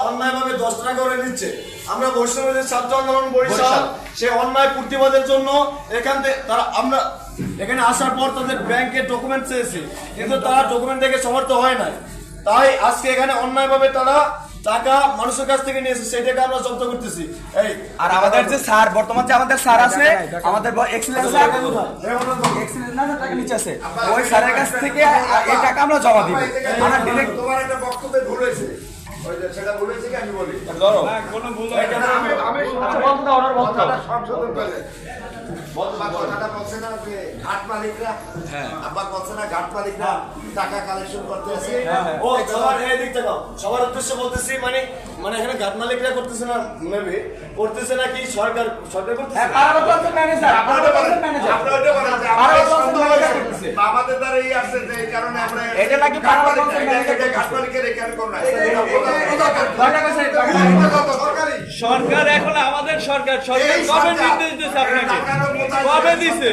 অন্যায়ভাবে 10 টাকা করে নিচ্ছে। আমরা বৈষম্যবিরোধী ছাত্র আন্দোলন বরিশাল সেই অন্যায় প্রতিবাদের জন্য এখান থেকে আমরা এখানে আসার পর তাদের ব্যাংকের ডকুমেন্ট চেয়েছি, কিন্তু তারা ডকুমেন্ট দেখে সমর্থ হয় নাই। তাই আজকে এখানে অন্যায়ভাবে তারা টাকা মানুষের কাছ থেকে নিয়েছে, সেটাকে আমরা জব্দ করতেছি। এই আর আমাদের যে স্যার বর্তমান যে আমাদের স্যার আছে, আমাদের এক্সেলেন্স স্যার এক্সেলেন্স না টাকা নিচে আছে, ওই স্যারের কাছ থেকে এই টাকা আমরা জমা দিব। আমরা ডাইরেক্ট তোমার একটা বক্তব্যে ভুল হয়েছে, ওই যে সেটা বলেছি কি আমি বলি ধরো কোনো ভুল হয় না। আমি আচ্ছা বলতো দাও ওনার বলতো সংশোধন করে কথাটা বলছে না যে ঘাট মালিকরা, আব্বা বলছে না ঘাট মালিকরা টাকা কালেকশন করতে আছে। ও সবার এই দিক থেকে সবার উদ্দেশ্যে বলতেছি, মানে এখানে ঘাট মালিকরা করতেছে না, মেবি করতেছে না কি সরকার করতেছে। হ্যাঁ পারাবত আছে ম্যানেজার, পারাবত আছে ম্যানেজার, আমরা ওটা বলা যায় পারাবত আছে ম্যানেজার করতেছে। আমাদের দ্বারা এই আসছে যে এই কারণে আমরা এটা নাকি পারাবত আছে ম্যানেজার ঘাট মালিকের এখানে কোন নাই সরকার এখন আমাদের সরকার কবে নির্দেশ দিচ্ছে আপনাকে? কবে দিছে?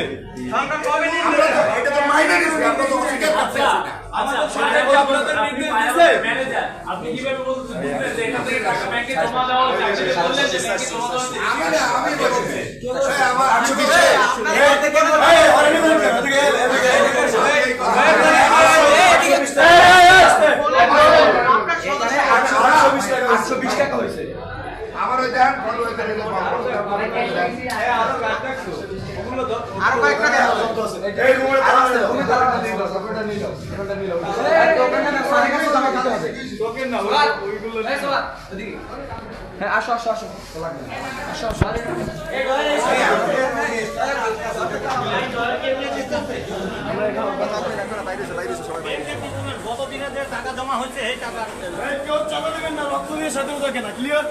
এটা তো মাইনে দিছে, আমরা তো স্বীকার করতেছি না। আমাদের সরকার কি আপনাদের নির্দেশ দিছে? আপনি কিভাবে বলছেন যে এখান থেকে টাকা ব্যাংকে জমা দেওয়া হচ্ছে? আপনি বললেন যে ব্যাংকে জমা দেওয়া হচ্ছে। আমি বলছি আমার 820 টাকা হয়েছে। আমার ওই দেন ফলো হইতে গেলে আরো কয়েকটা দেন এই রুমে তুমি টাকাটা নিয়ে যাও, টাকাটা নিয়ে যাও, টাকাটা নিয়ে যাও। এই টোকেনটা না স্যারের কাছে জমা দিতে হবে। টোকেন না ওইগুলো এই সোলা এদিকে হ্যাঁ আসো আসো আসো আসো আসো গত দিনে যে টাকা জমা হয়েছে এই টাকা কেউ চাঁদা দেবেন না, রক্ত দিয়ে স্বাধীনতা কেনা ক্লিয়ার।